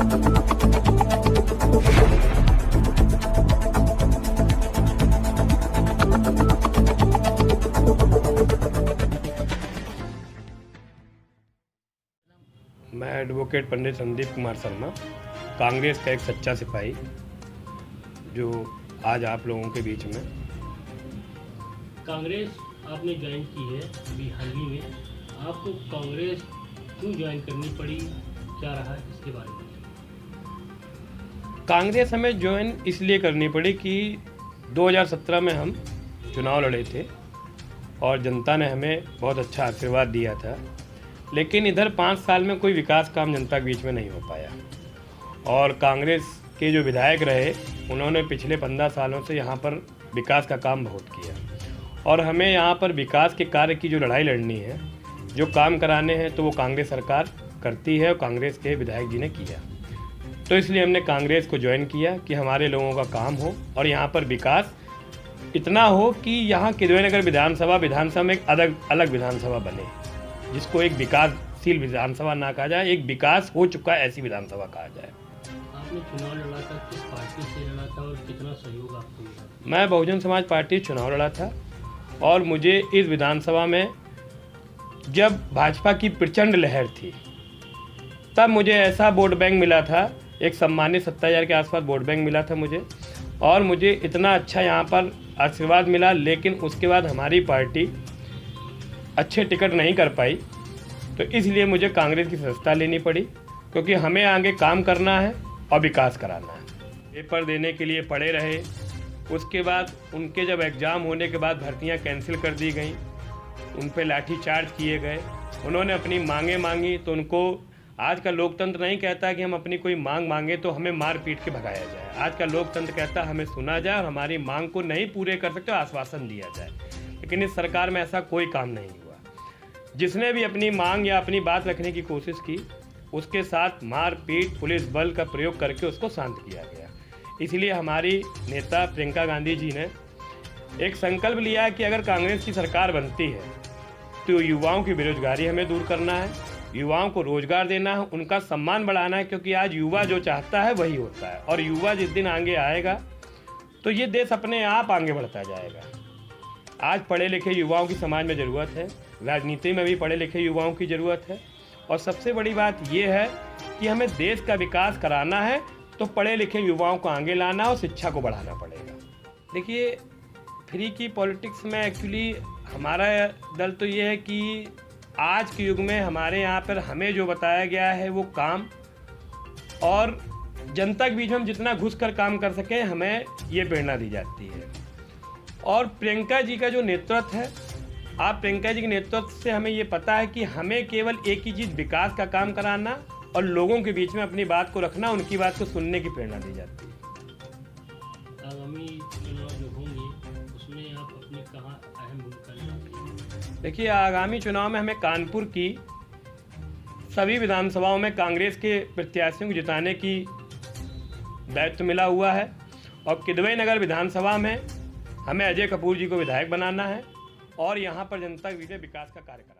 मैं एडवोकेट पंडित संदीप कुमार शर्मा, कांग्रेस का एक सच्चा सिपाही, जो आज आप लोगों के बीच में। कांग्रेस आपने ज्वाइन की है अभी हाल ही में, आपको कांग्रेस क्यों ज्वाइन करनी पड़ी, क्या रहा इसके बारे में? कांग्रेस हमें ज्वाइन इसलिए करनी पड़ी कि 2017 में हम चुनाव लड़े थे और जनता ने हमें बहुत अच्छा आशीर्वाद दिया था, लेकिन इधर 5 साल में कोई विकास काम जनता के बीच में नहीं हो पाया। और कांग्रेस के जो विधायक रहे, उन्होंने पिछले 15 सालों से यहाँ पर विकास का काम बहुत किया और हमें यहाँ पर विकास के कार्य की जो लड़ाई लड़नी है, जो काम कराने हैं, तो वो कांग्रेस सरकार करती है और कांग्रेस के विधायक जी ने किया। तो इसलिए हमने कांग्रेस को ज्वाइन किया कि हमारे लोगों का काम हो और यहाँ पर विकास इतना हो कि यहाँ किदवई नगर विधानसभा में एक अलग विधानसभा बने, जिसको एक विकासशील विधानसभा ना कहा जाए, एक विकास हो चुका है ऐसी विधानसभा कहा जाए। आपने चुनाव लड़ा था, किस पार्टी से लड़ा था और कितना सहयोग आपको मिला? मैं बहुजन समाज पार्टी चुनाव लड़ा था और मुझे इस विधानसभा में जब भाजपा की प्रचंड लहर थी, तब मुझे ऐसा वोट बैंक मिला था, एक सम्मानित 70,000 के आसपास वोट बैंक मिला था मुझे, और मुझे इतना अच्छा यहाँ पर आशीर्वाद मिला। लेकिन उसके बाद हमारी पार्टी अच्छे टिकट नहीं कर पाई, तो इसलिए मुझे कांग्रेस की सदस्यता लेनी पड़ी, क्योंकि हमें आगे काम करना है और विकास कराना है। पेपर देने के लिए पड़े रहे, उसके बाद उनके जब एग्ज़ाम होने के बाद भर्तियां कैंसिल कर दी गई, उन पे लाठीचार्ज किए गए, उन्होंने अपनी मांगें मांगी, तो उनको आज का लोकतंत्र नहीं कहता कि हम अपनी कोई मांग मांगे तो हमें मार पीट के भगाया जाए। आज का लोकतंत्र कहता है हमें सुना जाए और हमारी मांग को नहीं पूरे कर सकते आश्वासन दिया जाए। लेकिन इस सरकार में ऐसा कोई काम नहीं हुआ। जिसने भी अपनी मांग या अपनी बात रखने की कोशिश की, उसके साथ मार पीट, पुलिस बल का प्रयोग करके उसको शांत किया गया। इसलिए हमारी नेता प्रियंका गांधी जी ने एक संकल्प लिया कि अगर कांग्रेस की सरकार बनती है तो युवाओं की बेरोजगारी हमें दूर करना है, युवाओं को रोजगार देना है, उनका सम्मान बढ़ाना है, क्योंकि आज युवा जो चाहता है वही होता है। और युवा जिस दिन आगे आएगा तो ये देश अपने आप आगे बढ़ता जाएगा। आज पढ़े लिखे युवाओं की समाज में ज़रूरत है, राजनीति में भी पढ़े लिखे युवाओं की ज़रूरत है। और सबसे बड़ी बात यह है कि हमें देश का विकास कराना है तो पढ़े लिखे युवाओं को आगे लाना और शिक्षा को बढ़ाना पड़ेगा। देखिए, फ्री की पॉलिटिक्स में एक्चुअली हमारा दल तो ये है कि आज के युग में हमारे यहाँ पर हमें जो बताया गया है वो काम, और जनता के बीच में हम जितना घुस कर काम कर सकें, हमें ये प्रेरणा दी जाती है। और प्रियंका जी का जो नेतृत्व है, आप प्रियंका जी के नेतृत्व से हमें ये पता है कि हमें केवल एक ही चीज़, विकास का काम कराना और लोगों के बीच में अपनी बात को रखना, उनकी बात को सुनने की प्रेरणा दी जाती है। आगामी चुनाव जो होंगे उसमें आप अपने कहाँ अहम भूमिका निभाएंगे? देखिए, आगामी चुनाव में हमें कानपुर की सभी विधानसभाओं में कांग्रेस के प्रत्याशियों को जिताने की दायित्व मिला हुआ है और किदवई नगर विधानसभा में हमें अजय कपूर जी को विधायक बनाना है और यहाँ पर जनता के बीच में विकास का कार्य करना है।